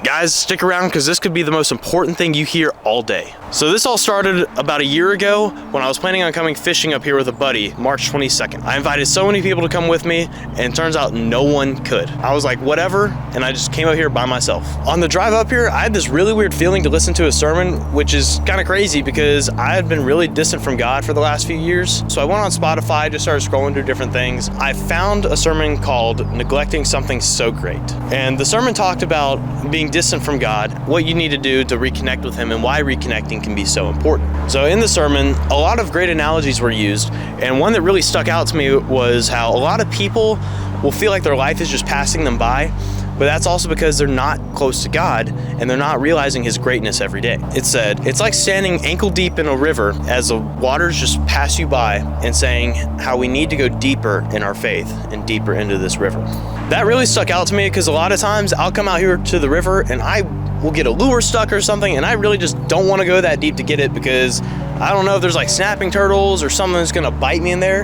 Guys, stick around because this could be the most important thing you hear all day. So this all started about a year ago when I was planning on coming fishing up here with a buddy, March 22nd. I invited so many people to come with me, and it turns out no one could. I was like, whatever, and I just came up here by myself. On the drive up here, I had this really weird feeling to listen to a sermon, which is kind of crazy because I had been really distant from God for the last few years. So I went on Spotify, just started scrolling through different things. I found a sermon called Neglecting Something So Great. And the sermon talked about being distant from God, what you need to do to reconnect with Him, and why reconnecting can be so important. So in the sermon, a lot of great analogies were used, and one that really stuck out to me was how a lot of people will feel like their life is just passing them by, but that's also because they're not close to God and they're not realizing His greatness every day. It said, it's like standing ankle deep in a river as the waters just pass you by, and saying how we need to go deeper in our faith and deeper into this river. That really stuck out to me because a lot of times I'll come out here to the river and I will get a lure stuck or something, and I really just don't want to go that deep to get it because I don't know if there's like snapping turtles or something that's gonna bite me in there,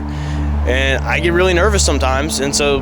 and I get really nervous sometimes, and so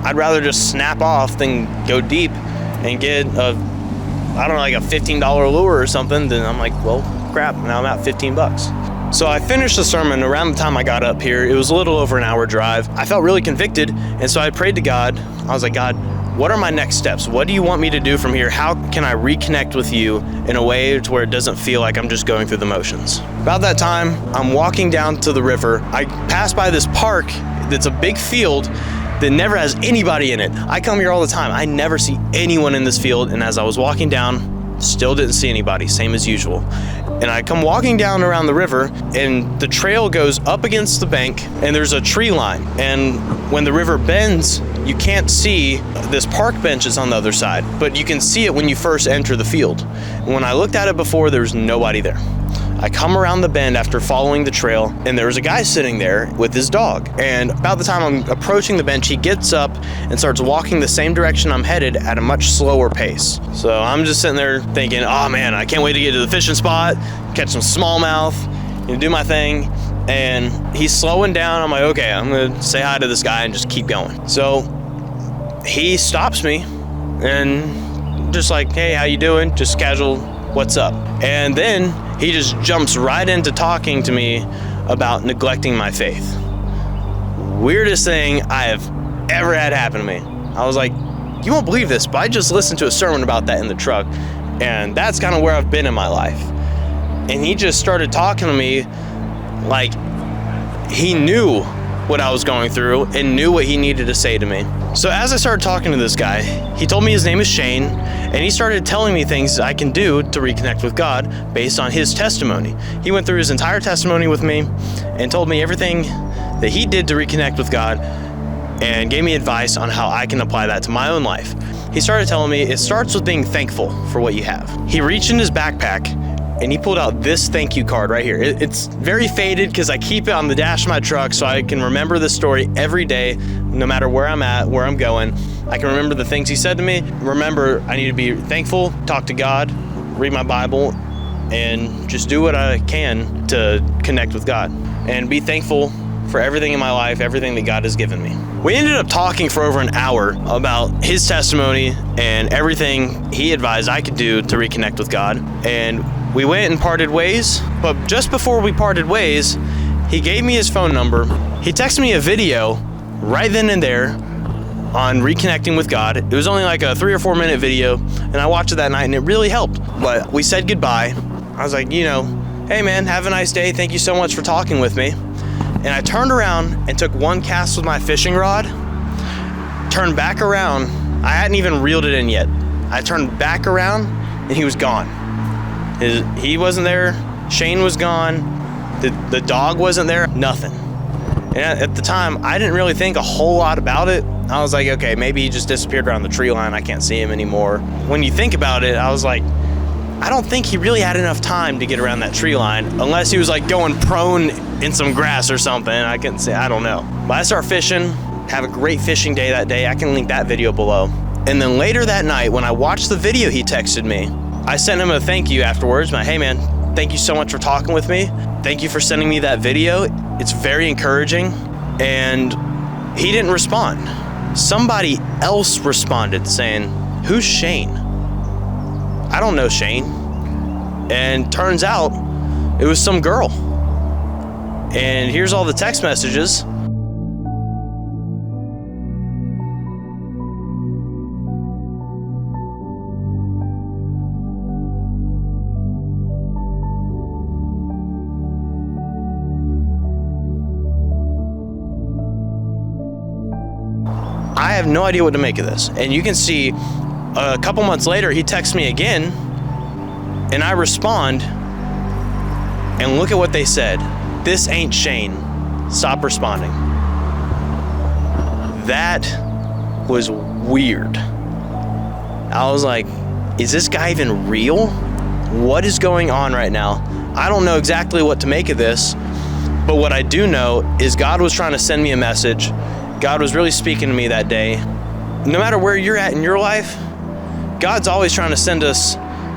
I'd rather just snap off than go deep and get like a $15 lure or something. Then I'm like, well, crap, now I'm at 15 bucks. So I finished the sermon around the time I got up here. It was a little over an hour drive. I felt really convicted, and so I prayed to God. I was like, God, what are my next steps? What do you want me to do from here? How can I reconnect with you in a way to where it doesn't feel like I'm just going through the motions? About that time, I'm walking down to the river. I pass by this park that's a big field that never has anybody in it. I come here all the time. I never see anyone in this field, and as I was walking down, still didn't see anybody, same as usual. And I come walking down around the river, and the trail goes up against the bank, and there's a tree line. And when the river bends, you can't see this park benches on the other side, but you can see it when you first enter the field. And when I looked at it before, there was nobody there. I come around the bend after following the trail, and there was a guy sitting there with his dog. And about the time I'm approaching the bench, he gets up and starts walking the same direction I'm headed at a much slower pace. So I'm just sitting there thinking, oh man, I can't wait to get to the fishing spot, catch some smallmouth, do my thing. And he's slowing down. I'm like, okay, I'm gonna say hi to this guy and just keep going. So he stops me and just like, hey, how you doing? Just casual, what's up? And then he just jumps right into talking to me about neglecting my faith. Weirdest thing I have ever had happen to me. I was like, you won't believe this, but I just listened to a sermon about that in the truck, and that's kind of where I've been in my life. And he just started talking to me like he knew what I was going through and knew what he needed to say to me. So as I started talking to this guy, he told me his name is Shane, and he started telling me things I can do to reconnect with God based on his testimony. He went through his entire testimony with me and told me everything that he did to reconnect with God and gave me advice on how I can apply that to my own life. He started telling me it starts with being thankful for what you have. He reached in his backpack and he pulled out this thank you card right here. It's very faded because I keep it on the dash of my truck so I can remember this story every day, no matter where I'm at, where I'm going. I can remember the things he said to me. Remember, I need to be thankful, talk to God, read my Bible, and just do what I can to connect with God and be thankful for everything in my life, everything that God has given me. We ended up talking for over an hour about his testimony and everything he advised I could do to reconnect with God. And we went and parted ways, but just before we parted ways, he gave me his phone number. He texted me a video right then and there on reconnecting with God. It was only like a 3 or 4 minute video, and I watched it that night and it really helped. But we said goodbye. I was like, hey man, have a nice day. Thank you so much for talking with me. And I turned around and took one cast with my fishing rod, turned back around. I hadn't even reeled it in yet. I turned back around and he was gone. He wasn't there. Shane was gone. The dog wasn't there. Nothing. And at the time, I didn't really think a whole lot about it. I was like, okay, maybe he just disappeared around the tree line. I can't see him anymore. When you think about it, I was like, I don't think he really had enough time to get around that tree line unless he was like going prone in some grass or something. I couldn't say, I don't know. But I start fishing, have a great fishing day that day. I can link that video below. And then later that night, when I watched the video he texted me, I sent him a thank you afterwards. Hey man, thank you so much for talking with me. Thank you for sending me that video. It's very encouraging. And he didn't respond. Somebody else responded saying, who's Shane? I don't know Shane. And turns out it was some girl. And here's all the text messages. I have no idea what to make of this. And you can see a couple months later, he texts me again, and I respond, and look at what they said. This ain't Shane. Stop responding. That was weird. I was like, is this guy even real? What is going on right now? I don't know exactly what to make of this, but what I do know is God was trying to send me a message. God was really speaking to me that day. No matter where you're at in your life, God's always trying to send us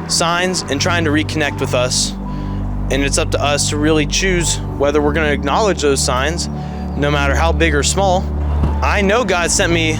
signs and trying to reconnect with us. And it's up to us to really choose whether we're going to acknowledge those signs, no matter how big or small. I know God sent me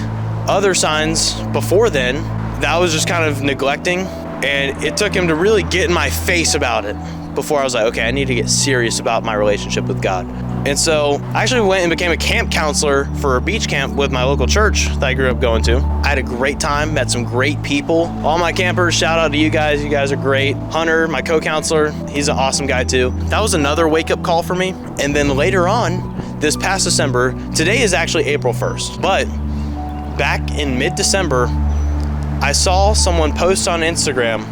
other signs before then that I was just kind of neglecting. And it took him to really get in my face about it before I was like, okay, I need to get serious about my relationship with God. And so I actually went and became a camp counselor for a beach camp with my local church that I grew up going to. I had a great time, met some great people. All my campers, shout out to you guys. You guys are great. Hunter, my co-counselor, he's an awesome guy too. That was another wake-up call for me. And then later on, this past December, today is actually April 1st, but back in mid-December, I saw someone post on Instagram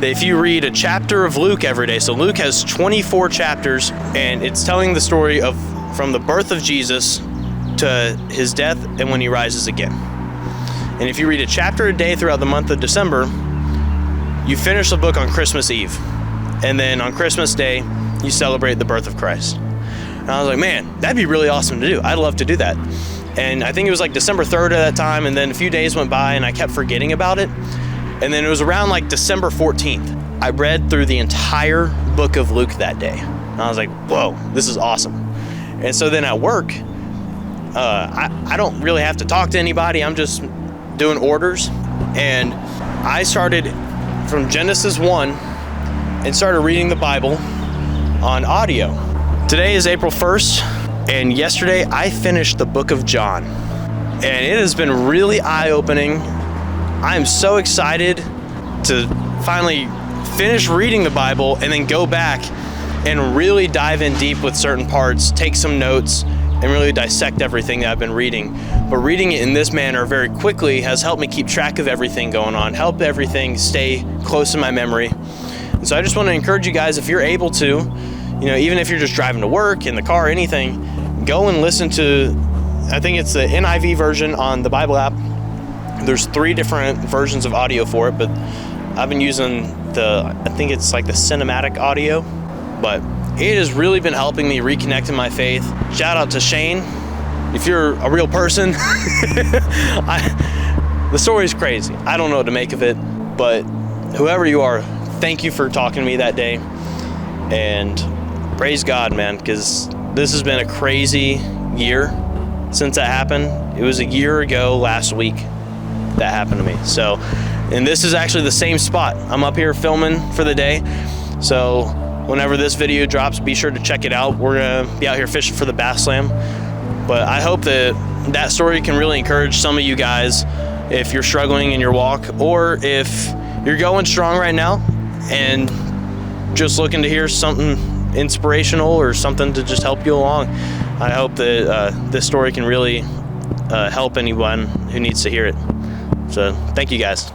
that if you read a chapter of Luke every day, so Luke has 24 chapters, and it's telling the story of from the birth of Jesus to his death and when he rises again. And if you read a chapter a day throughout the month of December, you finish the book on Christmas Eve. And then on Christmas Day, you celebrate the birth of Christ. And I was like, man, that'd be really awesome to do. I'd love to do that. And I think it was like December 3rd at that time, and then a few days went by and I kept forgetting about it. And then it was around like December 14th. I read through the entire book of Luke that day. And I was like, whoa, this is awesome. And so then at work, I don't really have to talk to anybody. I'm just doing orders. And I started from Genesis 1 and started reading the Bible on audio. Today is April 1st, and yesterday I finished the book of John. And it has been really eye-opening. I'm so excited to finally finish reading the Bible and then go back and really dive in deep with certain parts, take some notes, and really dissect everything that I've been reading. But reading it in this manner very quickly has helped me keep track of everything going on, help everything stay close in my memory. And so I just want to encourage you guys, if you're able to, even if you're just driving to work, in the car, anything, go and listen to, I think it's the NIV version on the Bible app. There's 3 different versions of audio for it, but I've been using I think it's like the cinematic audio, but it has really been helping me reconnect in my faith. Shout out to Shane. If you're a real person, the story is crazy. I don't know what to make of it, but whoever you are, thank you for talking to me that day. And praise God, man, because this has been a crazy year since that happened. It was a year ago last week that happened to me. So, and this is actually the same spot. I'm up here filming for the day. So whenever this video drops, be sure to check it out. We're gonna be out here fishing for the bass slam. But I hope that story can really encourage some of you guys if you're struggling in your walk, or if you're going strong right now and just looking to hear something inspirational or something to just help you along. I hope that this story can really help anyone who needs to hear it. So thank you guys.